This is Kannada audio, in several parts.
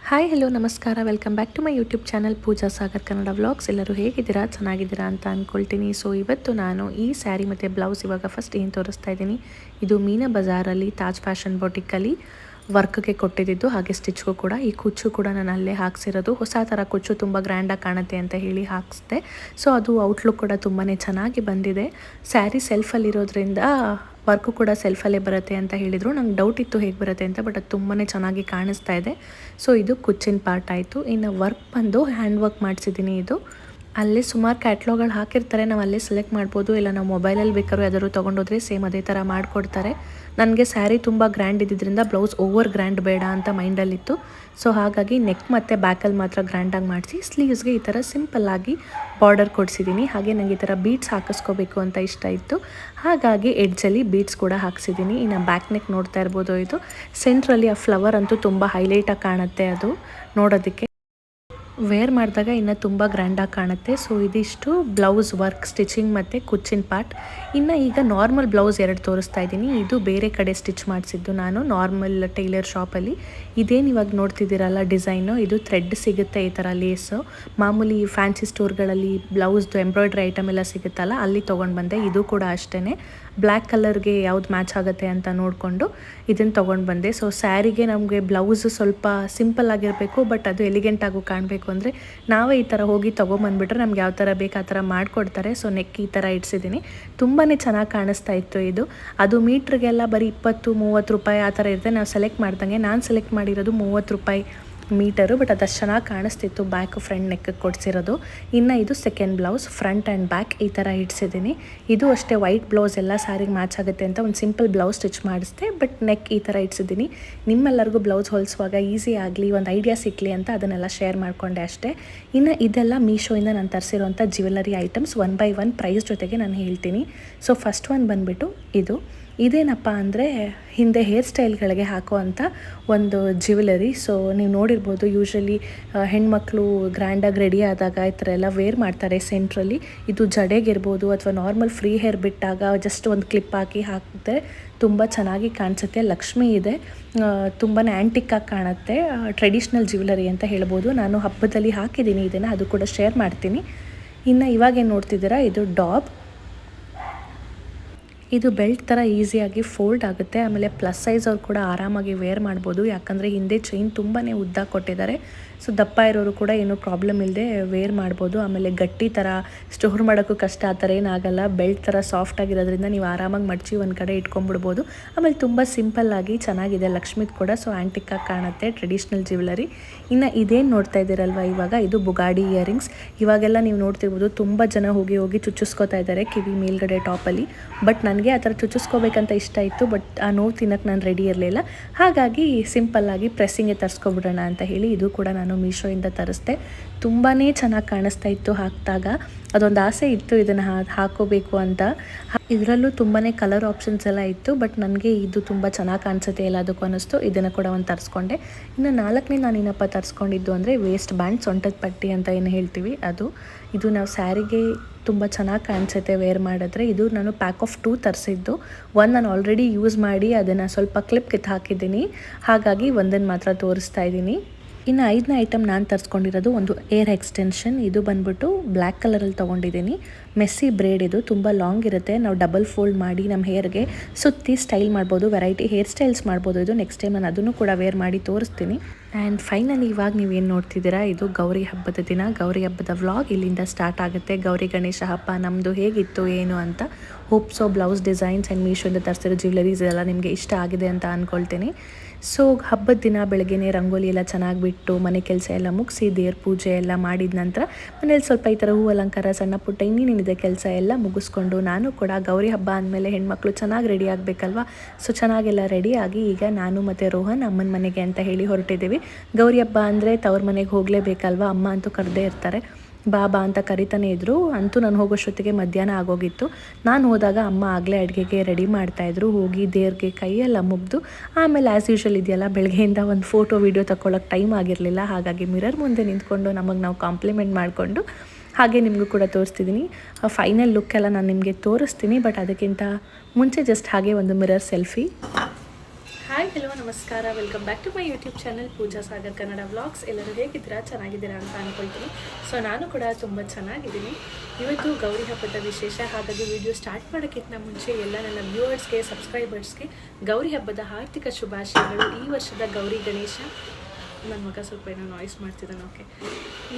ಹಾಯ್ ಹಲೋ ನಮಸ್ಕಾರ, welcome back to my YouTube channel Pooja Sagar Kannada vlogs. ಎಲ್ಲರೂ ಹೇಗಿದ್ದೀರಾ? ಚೆನ್ನಾಗಿದ್ದೀರಾ ಅಂತ ಅಂದ್ಕೊಳ್ತೀನಿ. ಸೊ ಇವತ್ತು ನಾನು ಈ ಸ್ಯಾರಿ ಮತ್ತು ಬ್ಲೌಸ್ ಇವಾಗ ಫಸ್ಟ್ ಏನು ತೋರಿಸ್ತಾ ಇದ್ದೀನಿ, ಇದು ಮೀನಾ ಬಜಾರಲ್ಲಿ ತಾಜ್ ಫ್ಯಾಷನ್ ಬೊಟಿಕಲ್ಲಿ ವರ್ಕ್ಗೆ ಕೊಟ್ಟಿದ್ದು, ಹಾಗೆ ಸ್ಟಿಚ್ಗೂ ಕೂಡ. ಈ ಕುಚ್ಚು ಕೂಡ ನಾನು ಅಲ್ಲೇ ಹಾಕ್ಸಿರೋದು. ಹೊಸ ಥರ ಕುಚ್ಚು ತುಂಬ ಗ್ರ್ಯಾಂಡಾಗಿ ಕಾಣುತ್ತೆ ಅಂತ ಹೇಳಿ ಹಾಕ್ಸಿದೆ. ಸೊ ಅದು ಔಟ್ಲುಕ್ ಕೂಡ ತುಂಬಾ ಚೆನ್ನಾಗಿ ಬಂದಿದೆ. ಸ್ಯಾರಿ ಸೆಲ್ಫಲ್ಲಿರೋದ್ರಿಂದ ವರ್ಕು ಕೂಡ ಸೆಲ್ಫಲ್ಲೇ ಬರುತ್ತೆ ಅಂತ ಹೇಳಿದರು. ನಂಗೆ ಡೌಟ್ ಇತ್ತು ಹೇಗೆ ಬರುತ್ತೆ ಅಂತ, ಬಟ್ ಅದು ತುಂಬಾ ಚೆನ್ನಾಗಿ ಕಾಣಿಸ್ತಾ ಇದೆ. ಸೊ ಇದು ಕುಚ್ಚಿನ ಪಾರ್ಟ್ ಆಯಿತು. ಇನ್ನು ವರ್ಕ್ ಬಂದು ಹ್ಯಾಂಡ್ ವರ್ಕ್ ಮಾಡಿಸಿದ್ದೀನಿ. ಇದು ಅಲ್ಲೇ ಸುಮಾರು ಕ್ಯಾಟ್ಲಾಗ್ಗಳು ಹಾಕಿರ್ತಾರೆ, ನಾವು ಅಲ್ಲೇ ಸೆಲೆಕ್ಟ್ ಮಾಡ್ಬೋದು, ಇಲ್ಲ ನಾವು ಮೊಬೈಲಲ್ಲಿ ಬೇಕಾದ್ರೂ ಯಾವ್ದಾದ್ರು ತೊಗೊಂಡೋದ್ರೆ ಸೇಮ್ ಅದೇ ಥರ ಮಾಡಿಕೊಡ್ತಾರೆ. ನನಗೆ ಸ್ಯಾರಿ ತುಂಬ ಗ್ರ್ಯಾಂಡ್ ಇದ್ದಿದ್ದರಿಂದ ಬ್ಲೌಸ್ ಓವರ್ ಗ್ರ್ಯಾಂಡ್ ಬೇಡ ಅಂತ ಮೈಂಡಲ್ಲಿತ್ತು. ಸೊ ಹಾಗಾಗಿ ನೆಕ್ ಮತ್ತು ಬ್ಯಾಕಲ್ಲಿ ಮಾತ್ರ ಗ್ರ್ಯಾಂಡಾಗಿ ಮಾಡಿಸಿ ಸ್ಲೀವ್ಸ್ಗೆ ಈ ಥರ ಸಿಂಪಲ್ಲಾಗಿ ಬಾರ್ಡರ್ ಕೊಡಿಸಿದ್ದೀನಿ. ಹಾಗೆ ನನಗೆ ಈ ಥರ ಬೀಡ್ಸ್ ಹಾಕಿಸ್ಕೋಬೇಕು ಅಂತ ಇಷ್ಟ ಇತ್ತು, ಹಾಗಾಗಿ ಎಡ್ಜಲ್ಲಿ ಬೀಡ್ಸ್ ಕೂಡ ಹಾಕ್ಸಿದ್ದೀನಿ. ಇನ್ನು ಬ್ಯಾಕ್ ನೆಕ್ ನೋಡ್ತಾ ಇರ್ಬೋದು, ಇದು ಸೆಂಟ್ರಲ್ಲಿ ಆ ಫ್ಲವರ್ ಅಂತೂ ತುಂಬ ಹೈಲೈಟಾಗಿ ಕಾಣುತ್ತೆ. ಅದು ನೋಡೋದಕ್ಕೆ ವೇರ್ ಮಾಡಿದಾಗ ಇನ್ನೂ ತುಂಬ ಗ್ರ್ಯಾಂಡಾಗಿ ಕಾಣುತ್ತೆ. ಸೊ ಇದಿಷ್ಟು ಬ್ಲೌಸ್ ವರ್ಕ್, ಸ್ಟಿಚಿಂಗ್ ಮತ್ತು ಕುಚ್ಚಿನ ಪಾರ್ಟ್. ಇನ್ನು ಈಗ ನಾರ್ಮಲ್ ಬ್ಲೌಸ್ ಎರಡು ತೋರಿಸ್ತಾ ಇದ್ದೀನಿ. ಇದು ಬೇರೆ ಕಡೆ ಸ್ಟಿಚ್ ಮಾಡಿಸಿದ್ದು ನಾನು ನಾರ್ಮಲ್ ಟೈಲರ್ ಶಾಪಲ್ಲಿ. ಇದೇನು ಇವಾಗ ನೋಡ್ತಿದ್ದೀರಲ್ಲ ಡಿಸೈನು, ಇದು ಥ್ರೆಡ್ ಸಿಗುತ್ತೆ ಈ ಥರ ಲೇಸು. ಮಾಮೂಲಿ ಫ್ಯಾನ್ಸಿ ಸ್ಟೋರ್ಗಳಲ್ಲಿ ಬ್ಲೌಸ್ದು ಎಂಬ್ರಾಯ್ಡ್ರಿ ಐಟಮ್ ಎಲ್ಲ ಸಿಗುತ್ತಲ್ಲ, ಅಲ್ಲಿ ತೊಗೊಂಡು ಬಂದೆ. ಇದು ಕೂಡ ಅಷ್ಟೇ ಬ್ಲ್ಯಾಕ್ ಕಲರ್ಗೆ ಯಾವ್ದು ಮ್ಯಾಚ್ ಆಗುತ್ತೆ ಅಂತ ನೋಡಿಕೊಂಡು ಇದನ್ನು ತೊಗೊಂಡು ಬಂದೆ. ಸೊ ಸ್ಯಾರಿಗೆ ನಮಗೆ ಬ್ಲೌಸು ಸ್ವಲ್ಪ ಸಿಂಪಲ್ ಆಗಿರಬೇಕು, ಬಟ್ ಅದು ಎಲಿಗೆಂಟಾಗೂ ಕಾಣಬೇಕು ಅಂದರೆ ನಾವೇ ಈ ಥರ ಹೋಗಿ ತೊಗೊಂಬಂದುಬಿಟ್ರೆ ನಮ್ಗೆ ಯಾವ ಥರ ಬೇಕು ಆ ಥರ ಮಾಡಿಕೊಡ್ತಾರೆ. ಸೊ ನೆಕ್ ಈ ಥರ ಇಡ್ಸಿದ್ದೀನಿ. ತುಂಬಾ ಚೆನ್ನಾಗಿ ಕಾಣಿಸ್ತಾ ಇತ್ತು ಇದು. ಅದು ಮೀಟ್ರಿಗೆಲ್ಲ ಬರೀ 20-30 ರೂಪಾಯಿ ಆ ಥರ ಇರುತ್ತೆ. ನಾವು ಸೆಲೆಕ್ಟ್ ಮಾಡ್ದಂಗೆ ನಾನು ಸೆಲೆಕ್ಟ್ ಮಾಡಿರೋದು 30 ರೂಪಾಯಿ ಮೀಟರು, ಬಟ್ ಅದಷ್ಟು ಚೆನ್ನಾಗಿ ಕಾಣಿಸ್ತಿತ್ತು. Back front ನೆಕ್ಗೆ ಕೊಡಿಸಿರೋದು. ಇನ್ನು ಇದು second blouse, front and back ಈ ಥರ ಇಡ್ಸಿದ್ದೀನಿ. ಇದು ಅಷ್ಟೇ ವೈಟ್ ಬ್ಲೌಸ್ ಎಲ್ಲ ಸ್ಯಾರಿಗೆ ಮ್ಯಾಚ್ ಆಗುತ್ತೆ ಅಂತ ಒಂದು ಸಿಂಪಲ್ ಬ್ಲೌಸ್ ಸ್ಟಿಚ್ ಮಾಡಿಸ್ದೆ, ಬಟ್ ನೆಕ್ ಈ ಥರ ಇಡ್ಸಿದ್ದೀನಿ. ನಿಮ್ಮೆಲ್ಲರಿಗೂ ಬ್ಲೌಸ್ ಹೊಲಿಸುವಾಗ ಈಸಿ ಆಗಲಿ, ಒಂದು ಐಡಿಯಾ ಸಿಕ್ಕಲಿ ಅಂತ ಅದನ್ನೆಲ್ಲ ಶೇರ್ ಮಾಡಿಕೊಂಡೆ ಅಷ್ಟೇ. ಇನ್ನು ಇದೆಲ್ಲ ಮೀಶೋಯಿಂದ ನಾನು ತರಿಸಿರೋಂಥ ಜ್ಯುವೆಲರಿ ಐಟಮ್ಸ್ 1 by 1 ಪ್ರೈಸ್ ಜೊತೆಗೆ ನಾನು ಹೇಳ್ತೀನಿ. ಸೊ ಫಸ್ಟ್ ಒನ್ ಬಂದುಬಿಟ್ಟು ಇದೇನಪ್ಪ ಅಂದರೆ ಹಿಂದೆ ಹೇರ್ ಸ್ಟೈಲ್ಗಳಿಗೆ ಹಾಕುವಂಥ ಒಂದು ಜ್ಯುವೆಲರಿ. ಸೊ ನೀವು ನೋಡಿರ್ಬೋದು, ಯೂಶ್ವಲಿ ಹೆಣ್ಮಕ್ಳು ಗ್ರ್ಯಾಂಡಾಗಿ ರೆಡಿ ಆದಾಗ ಈ ಥರ ಎಲ್ಲ ವೇರ್ ಮಾಡ್ತಾರೆ ಸೆಂಟ್ರಲ್ಲಿ. ಇದು ಜಡೆಗಿರ್ಬೋದು ಅಥವಾ ನಾರ್ಮಲ್ ಫ್ರೀ ಹೇರ್ ಬಿಟ್ಟಾಗ ಜಸ್ಟ್ ಒಂದು ಕ್ಲಿಪ್ ಹಾಕಿ ಹಾಕಿದ್ರೆ ತುಂಬ ಚೆನ್ನಾಗಿ ಕಾಣಿಸುತ್ತೆ. ಲಕ್ಷ್ಮಿ ಇದೆ, ತುಂಬಾ ಆ್ಯಂಟಿಕ್ಕಾಗಿ ಕಾಣುತ್ತೆ. ಟ್ರೆಡಿಷ್ನಲ್ ಜ್ಯುವೆಲರಿ ಅಂತ ಹೇಳ್ಬೋದು. ನಾನು ಹಬ್ಬದಲ್ಲಿ ಹಾಕಿದ್ದೀನಿ ಇದನ್ನು, ಅದು ಕೂಡ ಶೇರ್ ಮಾಡ್ತೀನಿ. ಇನ್ನು ಇವಾಗೇನು ನೋಡ್ತಿದ್ದೀರಾ, ಇದು ಡಾಬ್. ಇದು ಬೆಲ್ಟ್ ಥರ ಈಸಿಯಾಗಿ ಫೋಲ್ಡ್ ಆಗುತ್ತೆ. ಆಮೇಲೆ ಪ್ಲಸ್ ಸೈಜ್ ಅವ್ರು ಕೂಡ ಆರಾಮಾಗಿ ವೇರ್ ಮಾಡ್ಬೋದು, ಯಾಕಂದರೆ ಹಿಂದೆ ಚೈನ್ ತುಂಬಾ ಉದ್ದ ಕೊಟ್ಟಿದ್ದಾರೆ. ಸೊ ದಪ್ಪ ಇರೋರು ಕೂಡ ಏನೂ ಪ್ರಾಬ್ಲಮ್ ಇಲ್ಲದೆ ವೇರ್ ಮಾಡ್ಬೋದು. ಆಮೇಲೆ ಗಟ್ಟಿ ಥರ ಸ್ಟೋರ್ ಮಾಡೋಕ್ಕೂ ಕಷ್ಟ ಆ ಥರ ಏನಾಗಲ್ಲ. ಬೆಲ್ಟ್ ಥರ ಸಾಫ್ಟ್ ಆಗಿರೋದ್ರಿಂದ ನೀವು ಆರಾಮಾಗಿ ಮಡಚಿ ಒಂದು ಕಡೆ ಇಟ್ಕೊಂಡ್ಬಿಡ್ಬೋದು. ಆಮೇಲೆ ತುಂಬ ಸಿಂಪಲ್ಲಾಗಿ ಚೆನ್ನಾಗಿದೆ. ಲಕ್ಷ್ಮಿದು ಕೂಡ ಸೊ ಆ್ಯಂಟಿಕ್ಕಾಗಿ ಕಾಣುತ್ತೆ, ಟ್ರೆಡಿಷ್ನಲ್ ಜ್ಯುವೆಲರಿ. ಇನ್ನು ಇದೇನು ನೋಡ್ತಾ ಇದ್ದೀರಲ್ವ ಇವಾಗ, ಇದು ಬುಗಾಡಿ ಇಯರಿಂಗ್ಸ್. ಇವಾಗೆಲ್ಲ ನೀವು ನೋಡ್ತಿರ್ಬೋದು, ತುಂಬ ಜನ ಹೋಗಿ ಚುಚ್ಚಿಸ್ಕೋತಾ ಇದ್ದಾರೆ ಕಿವಿ ಮೇಲ್ಗಡೆ ಟಾಪಲ್ಲಿ. ಬಟ್ ನನಗೆ ಆ ಥರ ಚುಚ್ಚಿಸ್ಕೋಬೇಕಂತ ಇಷ್ಟ ಇತ್ತು, ಬಟ್ ಆ ನೋವು ತಿನ್ನೋಕ್ಕೆ ನಾನು ರೆಡಿ ಇರಲಿಲ್ಲ. ಹಾಗಾಗಿ ಸಿಂಪಲ್ಲಾಗಿ ಪ್ರೆಸ್ಸಿಂಗೆ ತರಿಸ್ಕೊಬಿಡೋಣ ಅಂತ ಹೇಳಿ ಇದು ಕೂಡ ನಾನು ಮೀಶೋಯಿಂದ ತರಿಸ್ದೆ. ತುಂಬಾ ಚೆನ್ನಾಗಿ ಕಾಣಿಸ್ತಾ ಇತ್ತು ಹಾಕಿದಾಗ. ಅದೊಂದು ಆಸೆ ಇತ್ತು ಇದನ್ನು ಹಾಕೋಬೇಕು ಅಂತ. ಇದರಲ್ಲೂ ತುಂಬಾ ಕಲರ್ ಆಪ್ಷನ್ಸ್ ಎಲ್ಲ ಇತ್ತು, ಬಟ್ ನನಗೆ ಇದು ತುಂಬ ಚೆನ್ನಾಗಿ ಕಾಣಿಸುತ್ತೆ ಎಲ್ಲದಕ್ಕೂ ಅನ್ನಿಸ್ತು. ಇದನ್ನು ಕೂಡ ಒಂದು ತರಿಸ್ಕೊಂಡೆ. ಇನ್ನು ನಾಲ್ಕನೇ ನಾನು ಏನಪ್ಪ ತರಿಸ್ಕೊಂಡಿದ್ದು ಅಂದರೆ ವೇಸ್ಟ್ ಬ್ಯಾಂಡ್, ಸೊಂಟದ ಪಟ್ಟಿ ಅಂತ ಏನು ಹೇಳ್ತೀವಿ ಅದು. ಇದು ನಾವು ಸ್ಯಾರಿಗೆ ತುಂಬ ಚೆನ್ನಾಗಿ ಕಾಣಿಸುತ್ತೆ ವೇರ್ ಮಾಡಿದ್ರೆ. ಇದು ನಾನು ಪ್ಯಾಕ್ ಆಫ್ 2 ತರಿಸಿದ್ದು. ಒಂದು ನಾನು ಆಲ್ರೆಡಿ ಯೂಸ್ ಮಾಡಿ ಅದನ್ನು ಸ್ವಲ್ಪ ಕ್ಲಿಪ್ ಕಿತ್ತು ಹಾಕಿದ್ದೀನಿ, ಹಾಗಾಗಿ ಒಂದನ್ನು ಮಾತ್ರ ತೋರಿಸ್ತಾ ಇದ್ದೀನಿ. ಇನ್ನು 5ನೇ ಐಟಮ್ ನಾನು ತರಿಸ್ಕೊಂಡಿರೋದು ಒಂದು ಏರ್ ಎಕ್ಸ್ಟೆನ್ಷನ್. ಇದು ಬಂದ್ಬಿಟ್ಟು ಬ್ಲ್ಯಾಕ್ ಕಲರಲ್ಲಿ ತೊಗೊಂಡಿದ್ದೀನಿ. ಮೆಸ್ಸಿ ಬ್ರೇಡ್, ಇದು ತುಂಬ ಲಾಂಗ್ ಇರುತ್ತೆ. ನಾವು ಡಬಲ್ ಫೋಲ್ಡ್ ಮಾಡಿ ನಮ್ಮ ಹೇರ್ಗೆ ಸುತ್ತಿ ಸ್ಟೈಲ್ ಮಾಡ್ಬೋದು, ವೆರೈಟಿ ಹೇರ್ ಸ್ಟೈಲ್ಸ್ ಮಾಡ್ಬೋದು. ಇದು ನೆಕ್ಸ್ಟ್ ಟೈಮ್ ನಾನು ಅದನ್ನು ಕೂಡ ವೇರ್ ಮಾಡಿ ತೋರಿಸ್ತೀನಿ. ಆ್ಯಂಡ್ ಫೈನಲಿ ಇವಾಗ ನೀವೇನು ನೋಡ್ತಿದ್ದೀರಾ, ಇದು ಗೌರಿ ಹಬ್ಬದ ದಿನ. ಗೌರಿ ಹಬ್ಬದ ವ್ಲಾಗ್ ಇಲ್ಲಿಂದ ಸ್ಟಾರ್ಟ್ ಆಗುತ್ತೆ. ಗೌರಿ ಗಣೇಶ ಹಬ್ಬ ನಮ್ಮದು ಹೇಗಿತ್ತು ಏನು ಅಂತ. ಹೋಪ್ಸೋ ಬ್ಲೌಸ್ ಡಿಸೈನ್ಸ್ ಆ್ಯಂಡ್ ಮೀಶೋಯಿಂದ ತರಿಸಿರೋ ಜ್ಯುವೆಲರೀಸ್ ಎಲ್ಲ ನಿಮಗೆ ಇಷ್ಟ ಆಗಿದೆ ಅಂತ ಅಂದ್ಕೊಳ್ತೀನಿ. ಸೊ ಹಬ್ಬದ ದಿನ ಬೆಳಗ್ಗೆನೇ ರಂಗೋಲಿ ಎಲ್ಲ ಚೆನ್ನಾಗಿ ಬಿಟ್ಟು ಮನೆ ಕೆಲಸ ಎಲ್ಲ ಮುಗಿಸಿ ದೇವ್ರ ಪೂಜೆ ಎಲ್ಲ ಮಾಡಿದ ನಂತರ ಮನೇಲಿ ಸ್ವಲ್ಪ ಈ ಥರ ಹೂ ಅಲಂಕಾರ, ಸಣ್ಣ ಪುಟ್ಟ ಇನ್ನೇನಿದೆ ಕೆಲಸ ಎಲ್ಲ ಮುಗಿಸ್ಕೊಂಡು ನಾನು ಕೂಡ ಗೌರಿ ಹಬ್ಬ ಅಂದಮೇಲೆ ಹೆಣ್ಮಕ್ಳು ಚೆನ್ನಾಗಿ ರೆಡಿ ಆಗಬೇಕಲ್ವ. ಸೊ ಚೆನ್ನಾಗೆಲ್ಲ ರೆಡಿಯಾಗಿ ಈಗ ನಾನು ಮತ್ತು ರೋಹನ್ ಅಮ್ಮನ ಮನೆಗೆ ಅಂತ ಹೇಳಿ ಹೊರಟಿದ್ದೀವಿ. ಗೌರಿ ಹಬ್ಬ ಅಂದರೆ ತವ್ರ ಮನೆಗೆ ಹೋಗಲೇಬೇಕಲ್ವ, ಅಮ್ಮ ಅಂತೂ ಕರೆದೇ ಇರ್ತಾರೆ. ಬಾಬಾ ಅಂತ ಕರಿತಾನೆ ಇದ್ದರು. ಅಂತೂ ನಾನು ಹೋಗೋಷ್ಟೊತ್ತಿಗೆ ಮಧ್ಯಾಹ್ನ ಆಗೋಗಿತ್ತು. ನಾನು ಹೋದಾಗ ಅಮ್ಮ ಆಗಲೇ ಅಡುಗೆಗೆ ರೆಡಿ ಮಾಡ್ತಾಯಿದ್ರು. ಹೋಗಿ ದೇವ್ರಿಗೆ ಕೈಯೆಲ್ಲ ಮುಗಿದು ಆಮೇಲೆ ಆ್ಯಸ್ ಯೂಶ್ವಲ್ ಇದೆಯಲ್ಲ, ಬೆಳಗ್ಗೆಯಿಂದ ಒಂದು ಫೋಟೋ ವೀಡಿಯೋ ತಗೊಳ್ಳೋಕೆ ಟೈಮ್ ಆಗಿರಲಿಲ್ಲ. ಹಾಗಾಗಿ ಮಿರರ್ ಮುಂದೆ ನಿಂತ್ಕೊಂಡು ನಮಗೆ ನಾವು ಕಾಂಪ್ಲಿಮೆಂಟ್ ಮಾಡಿಕೊಂಡು ಹಾಗೆ ನಿಮಗೂ ಕೂಡ ತೋರಿಸ್ತಿದ್ದೀನಿ. ಫೈನಲ್ ಲುಕ್ ಎಲ್ಲ ನಾನು ನಿಮಗೆ ತೋರಿಸ್ತೀನಿ, ಬಟ್ ಅದಕ್ಕಿಂತ ಮುಂಚೆ ಜಸ್ಟ್ ಹಾಗೆ ಒಂದು ಮಿರರ್ ಸೆಲ್ಫಿ. ಹಾಯ್ ಹಲೋ ನಮಸ್ಕಾರ, welcome back to my YouTube channel Pooja Sagar Kannada vlogs. ಎಲ್ಲರೂ ಹೇಗಿದ್ದೀರಾ? ಚೆನ್ನಾಗಿದ್ದೀರಾ ಅಂತ ಅಂದ್ಕೊಳ್ತೀನಿ. ಸೊ ನಾನು ಕೂಡ ತುಂಬ ಚೆನ್ನಾಗಿದ್ದೀನಿ. ಇವತ್ತು ಗೌರಿ ಹಬ್ಬದ ವಿಶೇಷ, ಹಾಗಾಗಿ ವಿಡಿಯೋ ಸ್ಟಾರ್ಟ್ ಮಾಡೋಕ್ಕಿಂತ ಮುಂಚೆ ಎಲ್ಲ ನನ್ನ ವ್ಯೂವರ್ಸ್ಗೆ, ಸಬ್ಸ್ಕ್ರೈಬರ್ಸ್ಗೆ ಗೌರಿ ಹಬ್ಬದ ಆರ್ಥಿಕ ಶುಭಾಶಯಗಳು. ಈ ವರ್ಷದ ಗೌರಿ ಗಣೇಶ, ನನ್ನ ಮಗ ಸ್ವಲ್ಪ ಏನೋ ನಾಯ್ಸ್ ಮಾಡ್ತಿದ್ದಾನೆ. ಓಕೆ,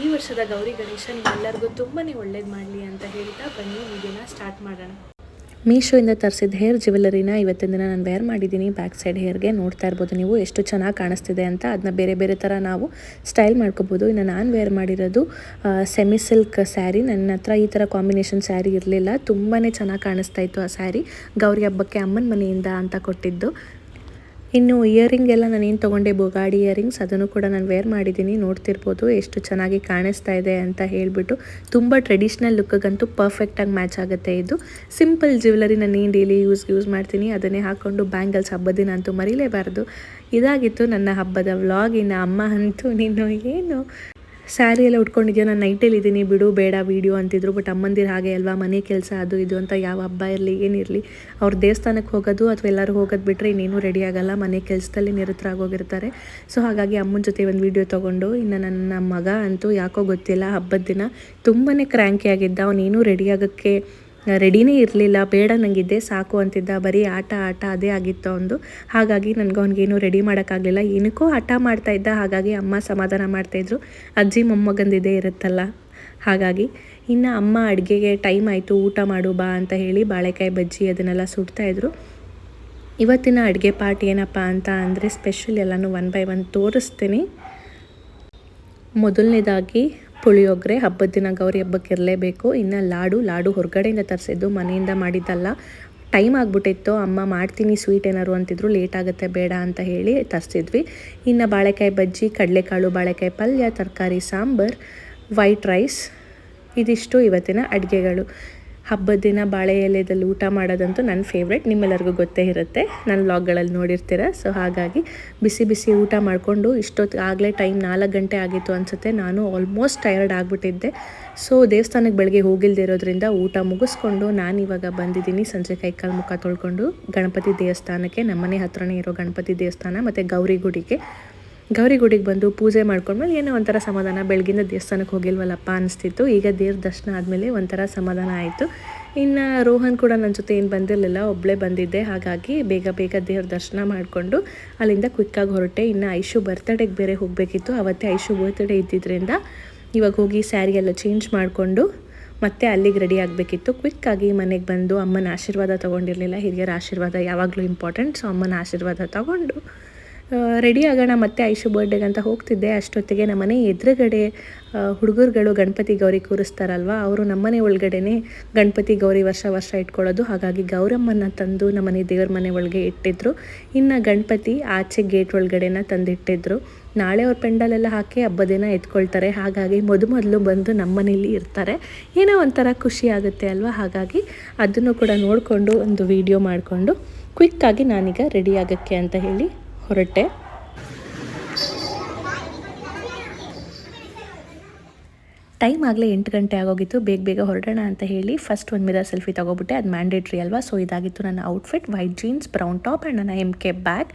ಈ ವರ್ಷದ ಗೌರಿ ಗಣೇಶ ನಿಮ್ಮೆಲ್ಲರಿಗೂ ತುಂಬಾ ಒಳ್ಳೇದು ಮಾಡಲಿ ಅಂತ ಹೇಳ್ತಾ ಬನ್ನಿ ವಿಡಿಯೋನ ಸ್ಟಾರ್ಟ್ ಮಾಡೋಣ. ಮೀಶೋಯಿಂದ ತರಿಸಿದ ಹೇರ್ ಜ್ಯುವೆಲರಿನ ಇವತ್ತಿನ ದಿನ ನಾನು ವೇರ್ ಮಾಡಿದ್ದೀನಿ. ಬ್ಯಾಕ್ ಸೈಡ್ ಹೇರ್ಗೆ ನೋಡ್ತಾ ಇರ್ಬೋದು ನೀವು ಎಷ್ಟು ಚೆನ್ನಾಗಿ ಕಾಣಿಸ್ತಿದೆ ಅಂತ. ಅದನ್ನ ಬೇರೆ ಬೇರೆ ಥರ ನಾವು ಸ್ಟೈಲ್ ಮಾಡ್ಕೋಬೋದು. ಇನ್ನು ನಾನು ವೇರ್ ಮಾಡಿರೋದು ಸೆಮಿ ಸಿಲ್ಕ್ ಸ್ಯಾರಿ. ನನ್ನ ಹತ್ರ ಈ ಥರ ಕಾಂಬಿನೇಷನ್ ಸ್ಯಾರಿ ಇರಲಿಲ್ಲ. ತುಂಬಾ ಚೆನ್ನಾಗಿ ಕಾಣಿಸ್ತಾ ಇತ್ತು ಆ ಸ್ಯಾರಿ. ಗೌರಿ ಹಬ್ಬಕ್ಕೆ ಅಮ್ಮನ ಮನೆಯಿಂದ ಅಂತ ಕೊಟ್ಟಿದ್ದು. ಇನ್ನು ಇಯರಿಂಗ್ ಎಲ್ಲ ನಾನೇನು ತೊಗೊಂಡೆ, ಬೊಗಾಡಿ ಇಯರಿಂಗ್ಸ್, ಅದನ್ನು ಕೂಡ ನಾನು ವೇರ್ ಮಾಡಿದ್ದೀನಿ. ನೋಡ್ತಿರ್ಬೋದು ಎಷ್ಟು ಚೆನ್ನಾಗಿ ಕಾಣಿಸ್ತಾ ಇದೆ ಅಂತ ಹೇಳಿಬಿಟ್ಟು. ತುಂಬ ಟ್ರೆಡಿಷ್ನಲ್ ಲುಕ್ಗಂತೂ ಪರ್ಫೆಕ್ಟಾಗಿ ಮ್ಯಾಚ್ ಆಗುತ್ತೆ ಇದು. ಸಿಂಪಲ್ ಜ್ಯುವೆಲರಿ ನಾನು ಡೈಲಿ ಯೂಸ್ ಮಾಡ್ತೀನಿ. ಅದನ್ನೇ ಹಾಕ್ಕೊಂಡು ಬ್ಯಾಂಗಲ್ಸ್ ಹಬ್ಬದ ದಿನ ಅಂತೂ ಮರೀಲೇಬಾರ್ದು. ಇದಾಗಿತ್ತು ನನ್ನ ಹಬ್ಬದ ವ್ಲಾಗ್. ಇನ್ನು ಅಮ್ಮ ಅಂತೂ ನೀನು ಏನು ಸ್ಯಾರಿ ಎಲ್ಲ ಉಟ್ಕೊಂಡಿದ್ಯೋ, ನಾನು ನೈಟಲ್ಲಿದ್ದೀನಿ ಬಿಡು, ಬೇಡ ವೀಡಿಯೋ ಅಂತಿದ್ರು. ಬಟ್ ಅಮ್ಮಂದಿರು ಹಾಗೆ ಅಲ್ವಾ, ಮನೆ ಕೆಲಸ ಅದು ಇದು ಅಂತ ಯಾವ ಹಬ್ಬ ಇರಲಿ ಏನಿರಲಿ ಅವ್ರು ದೇವಸ್ಥಾನಕ್ಕೆ ಹೋಗೋದು ಅಥವಾ ಎಲ್ಲರೂ ಹೋಗೋದು ಬಿಟ್ಟರೆ ಇನ್ನೇನು ರೆಡಿ ಆಗೋಲ್ಲ, ಮನೆ ಕೆಲಸದಲ್ಲಿ ನಿರತರಾಗೋಗಿರ್ತಾರೆ. ಸೊ ಹಾಗಾಗಿ ಅಮ್ಮನ ಜೊತೆ ಒಂದು ವೀಡಿಯೋ ತೊಗೊಂಡು, ಇನ್ನು ನನ್ನ ಮಗ ಅಂತೂ ಯಾಕೋ ಗೊತ್ತಿಲ್ಲ ಹಬ್ಬದ ದಿನ ತುಂಬಾ ಕ್ರ್ಯಾಂಕಿ ಆಗಿದ್ದ. ಅವನೇನು ರೆಡಿ ಆಗೋಕ್ಕೆ ರೆಡಿನೇ ಇರಲಿಲ್ಲ. ಬೇಡ ನನಗಿದ್ದೇ ಸಾಕು ಅಂತಿದ್ದ. ಬರೀ ಆಟ ಅದೇ ಆಗಿತ್ತು ಅವನದು. ಹಾಗಾಗಿ ನನಗೆ ಅವ್ನಿಗೇನು ರೆಡಿ ಮಾಡೋಕ್ಕಾಗಲಿಲ್ಲ. ಏನಕ್ಕೋ ಹಠ ಮಾಡ್ತಾಯಿದ್ದ. ಹಾಗಾಗಿ ಅಮ್ಮ ಸಮಾಧಾನ ಮಾಡ್ತಾಯಿದ್ರು. ಅಜ್ಜಿ ಮೊಮ್ಮಗಂದಿದ್ದೇ ಇರುತ್ತಲ್ಲ, ಹಾಗಾಗಿ. ಇನ್ನು ಅಮ್ಮ ಅಡುಗೆಗೆ ಟೈಮ್ ಆಯಿತು, ಊಟ ಮಾಡು ಬಾ ಅಂತ ಹೇಳಿ ಬಾಳೆಕಾಯಿ ಬಜ್ಜಿ ಅದನ್ನೆಲ್ಲ ಸುಡ್ತಾಯಿದ್ರು. ಇವತ್ತಿನ ಅಡುಗೆ ಪಾರ್ಟ್ ಏನಪ್ಪ ಅಂತ ಅಂದರೆ ಸ್ಪೆಷಲ್ ಎಲ್ಲನೂ ಒನ್ ಬೈ ಒನ್ ತೋರಿಸ್ತೀನಿ. ಮೊದಲನೇದಾಗಿ ಪುಳಿಯೋಗರೆ, ಹಬ್ಬದ ದಿನ ಗೌರಿ ಹಬ್ಬಕ್ಕೆ ಇರಲೇಬೇಕು. ಇನ್ನು ಲಾಡು ಹೊರಗಡೆಯಿಂದ ತರಿಸಿದ್ದು, ಮನೆಯಿಂದ ಮಾಡಿದ್ದಲ್ಲ. ಟೈಮ್ ಆಗಿಬಿಟ್ಟಿತ್ತು. ಅಮ್ಮ ಮಾಡ್ತೀನಿ ಸ್ವೀಟ್ ಏನಾರು ಅಂತಿದ್ರು, ಲೇಟ್ ಆಗುತ್ತೆ ಬೇಡ ಅಂತ ಹೇಳಿ ತರಿಸಿದ್ವಿ. ಇನ್ನು ಬಾಳೆಕಾಯಿ ಬಜ್ಜಿ, ಕಡಲೆಕಾಳು ಬಾಳೆಕಾಯಿ ಪಲ್ಯ, ತರಕಾರಿ ಸಾಂಬಾರು, ವೈಟ್ ರೈಸ್, ಇದಿಷ್ಟು ಇವತ್ತಿನ ಅಡುಗೆಗಳು. ಹಬ್ಬದ ದಿನ ಬಾಳೆ ಎಲೆದಲ್ಲಿ ಊಟ ಮಾಡೋದಂತೂ ನನ್ನ ಫೇವ್ರೆಟ್. ನಿಮ್ಮೆಲ್ಲರಿಗೂ ಗೊತ್ತೇ ಇರುತ್ತೆ, ನನ್ನ ವ್ಲಾಗ್ಗಳಲ್ಲಿ ನೋಡಿರ್ತೀರ. ಸೊ ಹಾಗಾಗಿ ಬಿಸಿ ಊಟ ಮಾಡಿಕೊಂಡು ಆಗಲೇ ಟೈಮ್ 4 ಗಂಟೆ ಆಗಿತ್ತು ಅನಿಸುತ್ತೆ. ನಾನು ಆಲ್ಮೋಸ್ಟ್ ಟಯರ್ಡ್ ಆಗಿಬಿಟ್ಟಿದ್ದೆ. ಸೊ ದೇವಸ್ಥಾನಕ್ಕೆ ಬೆಳಗ್ಗೆ ಹೋಗಿಲ್ಲದೆ ಇರೋದ್ರಿಂದ ಊಟ ಮುಗಿಸ್ಕೊಂಡು ನಾನಿವಾಗ ಬಂದಿದ್ದೀನಿ. ಸಂಜೆ ಕೈಕಾಲು ಮುಖ ತೊಳ್ಕೊಂಡು ಗಣಪತಿ ದೇವಸ್ಥಾನಕ್ಕೆ, ನಮ್ಮನೆ ಹತ್ರನೇ ಇರೋ ಗಣಪತಿ ದೇವಸ್ಥಾನ ಮತ್ತು ಗೌರಿ ಗುಡಿಗೆ ಬಂದು ಪೂಜೆ ಮಾಡ್ಕೊಂಡ್ಮೇಲೆ ಏನೋ ಒಂಥರ ಸಮಾಧಾನ. ಬೆಳಗಿಂದ ದೇವಸ್ಥಾನಕ್ಕೆ ಹೋಗಿಲ್ವಲ್ಲಪ್ಪ ಅನಿಸ್ತಿತ್ತು. ಈಗ ದೇವ್ರ ದರ್ಶನ ಆದಮೇಲೆ ಒಂಥರ ಸಮಾಧಾನ ಆಯಿತು. ಇನ್ನು ರೋಹನ್ ಕೂಡ ನನ್ನ ಜೊತೆ ಏನು ಬಂದಿರಲಿಲ್ಲ, ಒಬ್ಬಳೇ ಬಂದಿದ್ದೆ. ಹಾಗಾಗಿ ಬೇಗ ದೇವ್ರ ದರ್ಶನ ಮಾಡಿಕೊಂಡು ಅಲ್ಲಿಂದ ಕ್ವಿಕ್ಕಾಗಿ ಹೊರಟೆ. ಇನ್ನು ಐಶು ಬರ್ತಡೇಗೆ ಬೇರೆ ಹೋಗಬೇಕಿತ್ತು. ಅವತ್ತೇ ಐಶು ಬರ್ತ್ಡೇ ಇದ್ದಿದ್ದರಿಂದ ಇವಾಗ ಹೋಗಿ ಸ್ಯಾರಿ ಎಲ್ಲ ಚೇಂಜ್ ಮಾಡಿಕೊಂಡು ಮತ್ತೆ ಅಲ್ಲಿಗೆ ರೆಡಿ ಆಗಬೇಕಿತ್ತು. ಕ್ವಿಕ್ಕಾಗಿ ಮನೆಗೆ ಬಂದು ಅಮ್ಮನ ಆಶೀರ್ವಾದ ತೊಗೊಂಡಿರಲಿಲ್ಲ. ಹಿರಿಯರ ಆಶೀರ್ವಾದ ಯಾವಾಗಲೂ ಇಂಪಾರ್ಟೆಂಟ್. ಸೊ ಅಮ್ಮನ ಆಶೀರ್ವಾದ ತೊಗೊಂಡು ರೆಡಿ ಆಗೋಣ. ಮತ್ತೆ ಐಶು ಬರ್ಡೇಗೆ ಅಂತ ಹೋಗ್ತಿದ್ದೆ. ಅಷ್ಟೊತ್ತಿಗೆ ನಮ್ಮನೆ ಎದುರುಗಡೆ ಹುಡುಗರುಗಳು ಗಣಪತಿ ಗೌರಿ ಕೂರಿಸ್ತಾರಲ್ವ, ಅವರು ನಮ್ಮನೆ ಒಳಗಡೆನೇ ಗಣಪತಿ ಗೌರಿ ವರ್ಷ ಇಟ್ಕೊಳ್ಳೋದು. ಹಾಗಾಗಿ ಗೌರಮ್ಮನ ತಂದು ನಮ್ಮನೆ ದೇವ್ರ ಮನೆ ಒಳಗೆ ಇಟ್ಟಿದ್ರು. ಇನ್ನು ಗಣಪತಿ ಆಚೆ ಗೇಟ್ ಒಳಗಡೆನ ತಂದಿಟ್ಟಿದ್ರು. ನಾಳೆ ಅವ್ರ ಪೆಂಡಲೆಲ್ಲ ಹಾಕಿ ಹಬ್ಬದಿನ ಎತ್ಕೊಳ್ತಾರೆ. ಹಾಗಾಗಿ ಮೊದಲು ಬಂದು ನಮ್ಮನೇಲಿ ಇರ್ತಾರೆ. ಏನೋ ಒಂಥರ ಖುಷಿ ಆಗುತ್ತೆ ಅಲ್ವಾ. ಹಾಗಾಗಿ ಅದನ್ನು ಕೂಡ ನೋಡಿಕೊಂಡು ಒಂದು ವಿಡಿಯೋ ಮಾಡಿಕೊಂಡು ಕ್ವಿಕ್ಕಾಗಿ ನಾನೀಗ ರೆಡಿ ಆಗೋಕ್ಕೆ ಅಂತ ಹೇಳಿ ಹೊರಟೆ. ಟೈಮ್ ಆಗಲೇ 8 ಗಂಟೆ ಆಗೋಗಿತ್ತು. ಬೇಗ ಹೊರಡೋಣ ಅಂತ ಹೇಳಿ ಫಸ್ಟ್ ಒಂದು ಮಿರರ್ ಸೆಲ್ಫಿ ತೊಗೊಬಿಟ್ಟೆ. ಅದು ಮ್ಯಾಂಡೇಟ್ರಿ ಅಲ್ವಾ. ಸೊ ಇದಾಗಿತ್ತು ನನ್ನ outfit. White jeans, brown top and ನನ್ನ MK ಬ್ಯಾಗ್.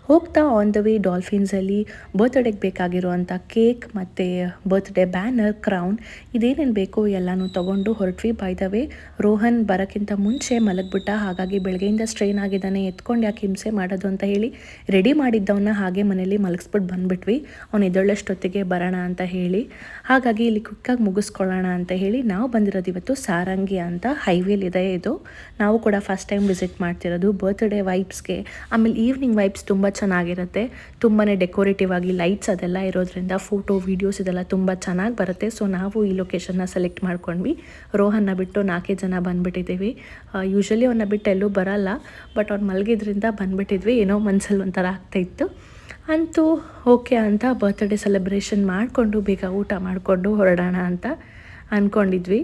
ಹೋಗ್ತಾ ಆನ್ ದ ವೇ ಡಾಲ್ಫಿನ್ಸಲ್ಲಿ ಬರ್ತ್ಡೇಗೆ ಬೇಕಾಗಿರುವಂಥ ಕೇಕ್ ಮತ್ತು ಬರ್ತ್ಡೇ ಬ್ಯಾನರ್, ಕ್ರೌನ್, ಇದೇನೇನು ಬೇಕೋ ಎಲ್ಲನೂ ತೊಗೊಂಡು ಹೊರಟ್ವಿ. ಬೈ ದ ವೇ ರೋಹನ್ ಬರೋಕ್ಕಿಂತ ಮುಂಚೆ ಮಲಗಿಬಿಟ್ಟ. ಹಾಗಾಗಿ ಬೆಳಗ್ಗೆಯಿಂದ ಸ್ಟ್ರೈನ್ ಆಗಿದ್ದಾನೆ, ಎತ್ಕೊಂಡು ಯಾಕೆ ಹಿಂಸೆ ಮಾಡೋದು ಅಂತ ಹೇಳಿ ರೆಡಿ ಮಾಡಿದ್ದವನ್ನ ಹಾಗೆ ಮನೇಲಿ ಮಲಗಿಸ್ಬಿಟ್ಟು ಬಂದುಬಿಟ್ವಿ. ಅವ್ನು ಎದ್ದೇಳಷ್ಟೊತ್ತಿಗೆ ಬರೋಣ ಅಂತ ಹೇಳಿ. ಹಾಗಾಗಿ ಇಲ್ಲಿ ಕ್ವಿಕ್ಕಾಗಿ ಮುಗಿಸ್ಕೊಳ್ಳೋಣ ಅಂತ ಹೇಳಿ ನಾವು ಬಂದಿರೋದು ಇವತ್ತು ಸಾರಂಗಿ ಅಂತ ಹೈವೇಲಿದೆ ಇದು. ನಾವು ಕೂಡ ಫಸ್ಟ್ ಟೈಮ್ ವಿಸಿಟ್ ಮಾಡ್ತಿರೋದು. ಬರ್ತ್ಡೇ ವೈಬ್ಸ್ಗೆ, ಆಮೇಲೆ ಈವ್ನಿಂಗ್ ವೈಬ್ಸ್ ತುಂಬ ಚೆನ್ನಾಗಿರುತ್ತೆ. ತುಂಬಾ ಡೆಕೋರೇಟಿವ್ ಆಗಿ ಲೈಟ್ಸ್ ಅದೆಲ್ಲ ಇರೋದ್ರಿಂದ ಫೋಟೋ ವೀಡಿಯೋಸ್ ಇದೆಲ್ಲ ತುಂಬ ಚೆನ್ನಾಗಿ ಬರುತ್ತೆ. ಸೊ ನಾವು ಈ ಲೊಕೇಶನ್ನ ಸೆಲೆಕ್ಟ್ ಮಾಡ್ಕೊಂಡ್ವಿ. ರೋಹನ್ನ ಬಿಟ್ಟು 4 ಜನ ಬಂದುಬಿಟ್ಟಿದ್ದೀವಿ. ಯೂಶ್ವಲಿ ಅವನ್ನ ಬಿಟ್ಟು ಎಲ್ಲೂ ಬರಲ್ಲ, ಬಟ್ ಅವ್ನು ಮಲಗಿದ್ರಿಂದ ಬಂದುಬಿಟ್ಟಿದ್ವಿ. ಏನೋ ಮನಸ್ಸಲ್ಲಿ ಒಂಥರ ಆಗ್ತಾಯಿತ್ತು. ಅಂತೂ ಓಕೆ ಅಂತ ಬರ್ತ್ಡೇ ಸೆಲೆಬ್ರೇಷನ್ ಮಾಡಿಕೊಂಡು ಬೇಗ ಊಟ ಮಾಡಿಕೊಂಡು ಹೊರಡೋಣ ಅಂತ ಅಂದ್ಕೊಂಡಿದ್ವಿ.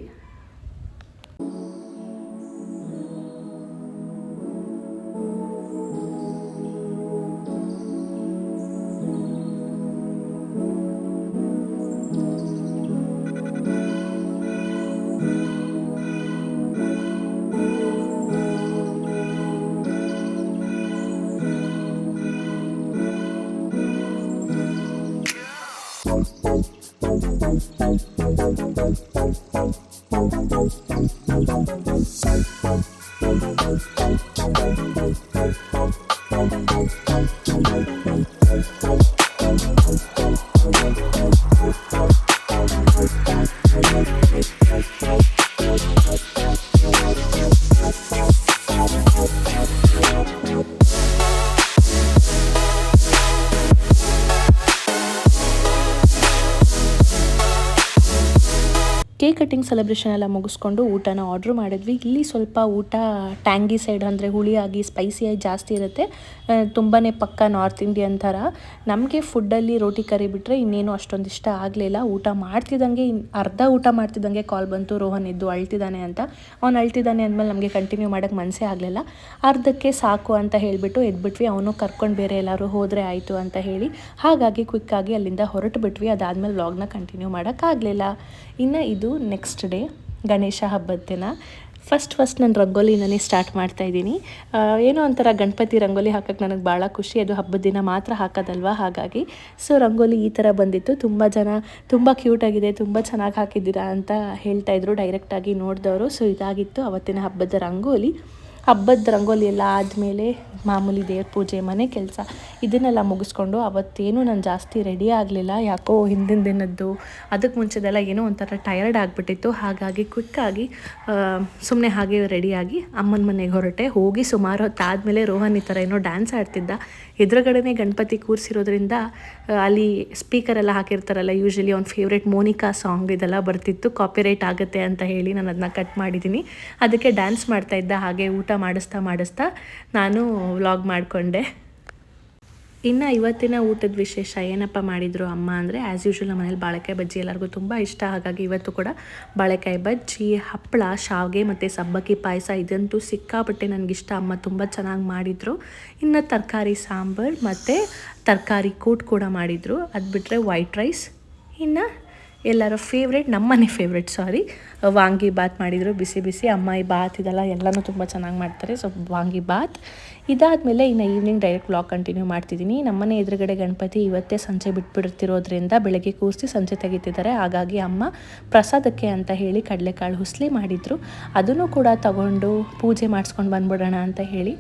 ಕೇಕ್ ಕಟ್ಟಿಂಗ್ ಸೆಲೆಬ್ರೇಷನ್ ಎಲ್ಲ ಮುಗಿಸ್ಕೊಂಡು ಊಟನ ಆರ್ಡ್ರ್ ಮಾಡಿದ್ವಿ. ಇಲ್ಲಿ ಸ್ವಲ್ಪ ಊಟ ಟ್ಯಾಂಗಿ ಸೈಡ್ ಅಂದರೆ ಹುಳಿಯಾಗಿ ಸ್ಪೈಸಿಯಾಗಿ ಜಾಸ್ತಿ ಇರುತ್ತೆ. ತುಂಬಾ ಪಕ್ಕ ನಾರ್ತ್ ಇಂಡಿಯನ್ ಥರ. ನಮಗೆ ಫುಡ್ಡಲ್ಲಿ ರೋಟಿ ಕರಿ ಬಿಟ್ಟರೆ ಇನ್ನೇನು ಅಷ್ಟೊಂದು ಇಷ್ಟ ಆಗಲಿಲ್ಲ. ಊಟ ಮಾಡ್ತಿದ್ದಂಗೆ ಅರ್ಧ ಊಟ ಮಾಡ್ತಿದ್ದಂಗೆ ಕಾಲ್ ಬಂತು, ರೋಹನ್ ಇದ್ದು ಅಳ್ತಿದ್ದಾನೆ ಅಂತ. ಅವ್ನು ಅಳ್ತಿದ್ದಾನೆ ಅಂದಮೇಲೆ ನಮಗೆ ಕಂಟಿನ್ಯೂ ಮಾಡೋಕ್ಕೆ ಮನಸ್ಸೇ ಆಗಲಿಲ್ಲ. ಅರ್ಧಕ್ಕೆ ಸಾಕು ಅಂತ ಹೇಳಿಬಿಟ್ಟು ಎದ್ಬಿಟ್ವಿ. ಅವನು ಕರ್ಕೊಂಡು ಬೇರೆ ಎಲ್ಲರೂ ಹೋದರೆ ಆಯಿತು ಅಂತ ಹೇಳಿ ಹಾಗಾಗಿ ಕ್ವಿಕ್ಕಾಗಿ ಅಲ್ಲಿಂದ ಹೊರಟು ಬಿಟ್ವಿ. ಅದಾದಮೇಲೆ ವ್ಲಾಗ್ನ ಕಂಟಿನ್ಯೂ ಮಾಡೋಕ್ಕಾಗಲಿಲ್ಲ. ಇನ್ನು ಇದು ನೆಕ್ಸ್ಟ್ ಡೇ ಗಣೇಶ ಹಬ್ಬದ ದಿನ. ಫಸ್ಟ್ ನಾನು ರಂಗೋಲಿನೇ ಸ್ಟಾರ್ಟ್ ಮಾಡ್ತಾಯಿದ್ದೀನಿ. ಏನೋ ಒಂಥರ ಗಣಪತಿ ರಂಗೋಲಿ ಹಾಕೋಕ್ಕೆ ನನಗೆ ಭಾಳ ಖುಷಿ. ಅದು ಹಬ್ಬದ ದಿನ ಮಾತ್ರ ಹಾಕೋದಲ್ವ, ಹಾಗಾಗಿ ಸೊ ರಂಗೋಲಿ ಈ ಥರ ಬಂದಿತ್ತು. ತುಂಬ ಜನ ತುಂಬ ಕ್ಯೂಟಾಗಿದೆ, ತುಂಬ ಚೆನ್ನಾಗಿ ಹಾಕಿದ್ದೀರಾ ಅಂತ ಹೇಳ್ತಾಯಿದ್ರು ಡೈರೆಕ್ಟಾಗಿ ನೋಡಿದವರು. ಸೊ ಇದಾಗಿತ್ತು ಅವತ್ತಿನ ಹಬ್ಬದ ರಂಗೋಲಿ. ಹಬ್ಬದ ರಂಗೋಲಿ ಎಲ್ಲ ಆದಮೇಲೆ ಮಾಮೂಲಿ ದೇವ್ರ ಪೂಜೆ, ಮನೆ ಕೆಲಸ ಇದನ್ನೆಲ್ಲ ಮುಗಿಸ್ಕೊಂಡು ಅವತ್ತೇನು ನಾನು ಜಾಸ್ತಿ ರೆಡಿ ಆಗಲಿಲ್ಲ. ಯಾಕೋ ಹಿಂದಿನ ದಿನದ್ದು ಅದಕ್ಕೆ ಮುಂಚೆದೆಲ್ಲ ಏನೋ ಒಂಥರ ಟಯರ್ಡ್ ಆಗಿಬಿಟ್ಟಿತ್ತು. ಹಾಗಾಗಿ ಕ್ವಿಕ್ಕಾಗಿ ಸುಮ್ಮನೆ ಹಾಗೆ ರೆಡಿಯಾಗಿ ಅಮ್ಮನ ಮನೆಗೆ ಹೊರಟೆ. ಹೋಗಿ ಸುಮಾರು ಹೊತ್ತಾದಮೇಲೆ ರೋಹನ್ ಈ ಥರ ಏನೋ ಡ್ಯಾನ್ಸ್ ಆಡ್ತಿದ್ದ. ಎದುರುಗಡೆನೇ ಗಣಪತಿ ಕೂರಿಸಿರೋದ್ರಿಂದ ಅಲ್ಲಿ ಸ್ಪೀಕರೆಲ್ಲ ಹಾಕಿರ್ತಾರಲ್ಲ, ಯೂಶ್ವಲಿ ಅವ್ನ ಫೇವ್ರೇಟ್ ಮೋನಿಕಾ ಸಾಂಗ್ ಇದೆಲ್ಲ ಬರ್ತಿತ್ತು. ಕಾಪಿರೈಟ್ ಆಗುತ್ತೆ ಅಂತ ಹೇಳಿ ನಾನು ಅದನ್ನ ಕಟ್ ಮಾಡಿದ್ದೀನಿ. ಅದಕ್ಕೆ ಡ್ಯಾನ್ಸ್ ಮಾಡ್ತಾಯಿದ್ದ. ಹಾಗೆ ಊಟ ಮಾಡಿಸ್ತಾ ನಾನು ವ್ಲಾಗ್ ಮಾಡಿಕೊಂಡೆ. ಇನ್ನು ಇವತ್ತಿನ ಊಟದ ವಿಶೇಷ ಏನಪ್ಪ ಮಾಡಿದರು ಅಮ್ಮ ಅಂದರೆ, ಆ್ಯಸ್ ಯೂಶ್ವಲ್ ನಮ್ಮ ಮನೇಲಿ ಬಾಳೆಕಾಯಿ ಬಜ್ಜಿ ಎಲ್ಲರಿಗೂ ತುಂಬ ಇಷ್ಟ. ಹಾಗಾಗಿ ಇವತ್ತು ಕೂಡ ಬಾಳೆಕಾಯಿ ಬಜ್ಜಿ, ಹಪ್ಪಳ, ಶಾವಿಗೆ ಮತ್ತು ಸಬ್ಬಕ್ಕಿ ಪಾಯಸ ಇದಂತೂ ಸಿಕ್ಕಾಪಟ್ಟೆ ನನಗಿಷ್ಟ. ಅಮ್ಮ ತುಂಬ ಚೆನ್ನಾಗಿ ಮಾಡಿದರು. ಇನ್ನು ತರಕಾರಿ ಸಾಂಬಾರು ಮತ್ತು ತರಕಾರಿ ಕೂಟ್ ಕೂಡ ಮಾಡಿದರು. ಅದು ಬಿಟ್ಟರೆ ವೈಟ್ ರೈಸ್, ಇನ್ನು ಎಲ್ಲರ ಫೇವ್ರೇಟ್, ನಮ್ಮನೆ ಫೇವ್ರೇಟ್ ವಾಂಗಿ ಬಾತ್ ಮಾಡಿದರು. ಬಿಸಿ ಬಿಸಿ ಅಮ್ಮ ಈ ಬಾತ್ ಇದೆಲ್ಲ ಎಲ್ಲನೂ ತುಂಬ ಚೆನ್ನಾಗಿ ಮಾಡ್ತಾರೆ. ಸೊ ವಾಂಗಿ ಬಾತ್ ಇದಾದಮೇಲೆ ಇನ್ನು ಈವ್ನಿಂಗ್ ಡೈರೆಕ್ಟ್ ವ್ಲಾಗ್ ಕಂಟಿನ್ಯೂ ಮಾಡ್ತಿದ್ದೀನಿ. ನಮ್ಮನೆ ಎದುರುಗಡೆ ಗಣಪತಿ ಇವತ್ತೇ ಸಂಜೆ ಬಿಟ್ಬಿಡ್ತಿರೋದ್ರಿಂದ ಬೆಳಗ್ಗೆ ಕೂರಿಸಿ ಸಂಜೆ ತೆಗಿತಿದ್ದಾರೆ. ಹಾಗಾಗಿ ಅಮ್ಮ ಪ್ರಸಾದಕ್ಕೆ ಅಂತ ಹೇಳಿ ಕಡಲೆಕಾಳು ಹುಸ್ಲಿ ಮಾಡಿದರು. ಅದನ್ನು ಕೂಡ ತಗೊಂಡು ಪೂಜೆ ಮಾಡಿಸ್ಕೊಂಡು ಬಂದ್ಬಿಡೋಣ ಅಂತ ಹೇಳಿ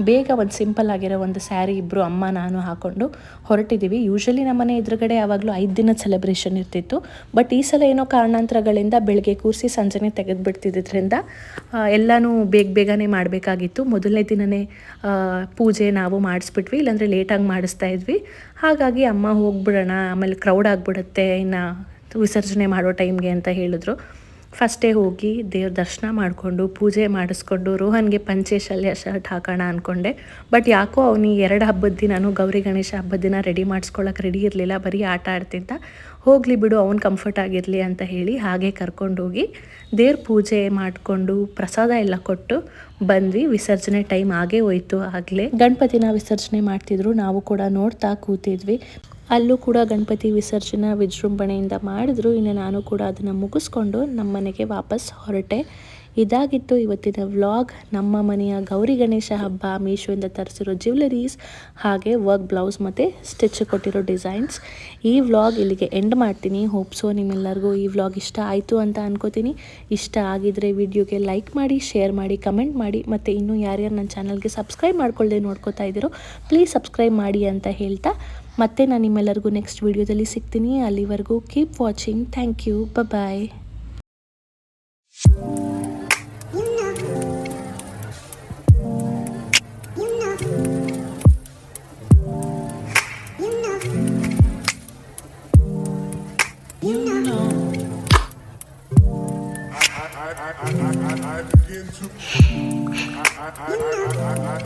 ಬೇಗ ಒಂದು ಸಿಂಪಲ್ ಆಗಿರೋ ಒಂದು ಸ್ಯಾರಿ ಇಬ್ಬರು ಅಮ್ಮ ನಾನು ಹಾಕ್ಕೊಂಡು ಹೊರಟಿದ್ದೀವಿ. ಯೂಶ್ವಲಿ ನಮ್ಮನೆ ಎದುರುಗಡೆ ಯಾವಾಗಲೂ 5 ದಿನದ ಸೆಲೆಬ್ರೇಷನ್ ಇರ್ತಿತ್ತು. ಬಟ್ ಈ ಸಲ ಏನೋ ಕಾರಣಾಂತರಗಳಿಂದ ಬೆಳಗ್ಗೆ ಕೂರಿಸಿ ಸಂಜೆನೇ ತೆಗೆದುಬಿಡ್ತಿದ್ದರಿಂದ ಎಲ್ಲನೂ ಬೇಗನೆ ಮಾಡಬೇಕಾಗಿತ್ತು. ಮೊದಲನೇ ದಿನವೇ ಪೂಜೆ ನಾವು ಮಾಡಿಸ್ಬಿಟ್ವಿ, ಇಲ್ಲಾಂದರೆ ಲೇಟಾಗಿ ಮಾಡಿಸ್ತಾ ಇದ್ವಿ. ಹಾಗಾಗಿ ಅಮ್ಮ ಹೋಗ್ಬಿಡೋಣ, ಆಮೇಲೆ ಕ್ರೌಡ್ ಆಗಿಬಿಡುತ್ತೆ ಇನ್ನು ವಿಸರ್ಜನೆ ಮಾಡೋ ಟೈಮ್ಗೆ ಅಂತ ಹೇಳಿದ್ರು. ಫಸ್ಟೇ ಹೋಗಿ ದೇವ್ರ ದರ್ಶನ ಮಾಡಿಕೊಂಡು ಪೂಜೆ ಮಾಡಿಸ್ಕೊಂಡು ರೋಹನ್ಗೆ ಪಂಚೆ ಶಲ್ಯ ಶರ್ಟ್ ಹಾಕೋಣ ಅಂದ್ಕೊಂಡೆ. ಬಟ್ ಯಾಕೋ ಅವನಿಗೆ 2 ಹಬ್ಬದ ದಿನನೂ ಗೌರಿ ಗಣೇಶ ಹಬ್ಬದ ದಿನ ರೆಡಿ ಮಾಡಿಸ್ಕೊಳ್ಳೋಕೆ ರೆಡಿ ಇರಲಿಲ್ಲ, ಬರೀ ಆಟ ಆಡ್ತಿದ್ದ. ಹೋಗಲಿ ಬಿಡು, ಅವ್ನು ಕಂಫರ್ಟ್ ಆಗಿರಲಿ ಅಂತ ಹೇಳಿ ಹಾಗೆ ಕರ್ಕೊಂಡೋಗಿ ದೇವ್ರ ಪೂಜೆ ಮಾಡಿಕೊಂಡು ಪ್ರಸಾದ ಎಲ್ಲ ಕೊಟ್ಟು ಬಂದ್ವಿ. ವಿಸರ್ಜನೆ ಟೈಮ್ ಆಗೇ ಹೋಯ್ತು. ಆಗಲೇ ಗಣಪತಿನ ವಿಸರ್ಜನೆ ಮಾಡ್ತಿದ್ರು, ನಾವು ಕೂಡ ನೋಡ್ತಾ ಕೂತಿದ್ವಿ. ಅಲ್ಲೂ ಕೂಡ ಗಣಪತಿ ವಿಸರ್ಜನೆ ವಿಜೃಂಭಣೆಯಿಂದ ಮಾಡಿದ್ರು. ಇನ್ನು ನಾನು ಕೂಡ ಅದನ್ನು ಮುಗಿಸ್ಕೊಂಡು ನಮ್ಮ ಮನೆಗೆ ವಾಪಸ್ ಹೊರಟೆ. ಇದಾಗಿತ್ತು ಇವತ್ತಿನ ವ್ಲಾಗ್. ನಮ್ಮ ಮನೆಯ ಗೌರಿ ಗಣೇಶ ಹಬ್ಬ, ಮೀಶೋಯಿಂದ ತರಿಸಿರೋ ಜ್ಯುವೆಲರೀಸ್, ಹಾಗೆ ವರ್ಕ್ ಬ್ಲೌಸ್ ಮತ್ತು ಸ್ಟಿಚ್ ಕೊಟ್ಟಿರೋ ಡಿಸೈನ್ಸ್. ಈ ವ್ಲಾಗ್ ಇಲ್ಲಿಗೆ ಎಂಡ್ ಮಾಡ್ತೀನಿ. ಹೋಪ್ಸೋ ನಿಮ್ಮೆಲ್ಲರಿಗೂ ಈ ವ್ಲಾಗ್ ಇಷ್ಟ ಆಯಿತು ಅಂತ ಅನ್ಕೋತೀನಿ. ಇಷ್ಟ ಆಗಿದರೆ ವಿಡಿಯೋಗೆ ಲೈಕ್ ಮಾಡಿ, ಶೇರ್ ಮಾಡಿ, ಕಮೆಂಟ್ ಮಾಡಿ. ಮತ್ತು ಇನ್ನೂ ಯಾರ್ಯಾರು ನನ್ನ ಚಾನಲ್ಗೆ ಸಬ್ಸ್ಕ್ರೈಬ್ ಮಾಡ್ಕೊಳ್ಳದೆ ನೋಡ್ಕೋತಾ ಇದ್ದೀರೋ ಪ್ಲೀಸ್ ಸಬ್ಸ್ಕ್ರೈಬ್ ಮಾಡಿ ಅಂತ ಹೇಳ್ತಾ ಮತ್ತೆ ನಾನು ನಿಮ್ಮೆಲ್ಲರಿಗೂ ನೆಕ್ಸ್ಟ್ ವಿಡಿಯೋದಲ್ಲಿ ಸಿಗ್ತೀನಿ. ಅಲ್ಲಿವರೆಗೂ keep watching. Thank you. Bye.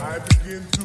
I begin to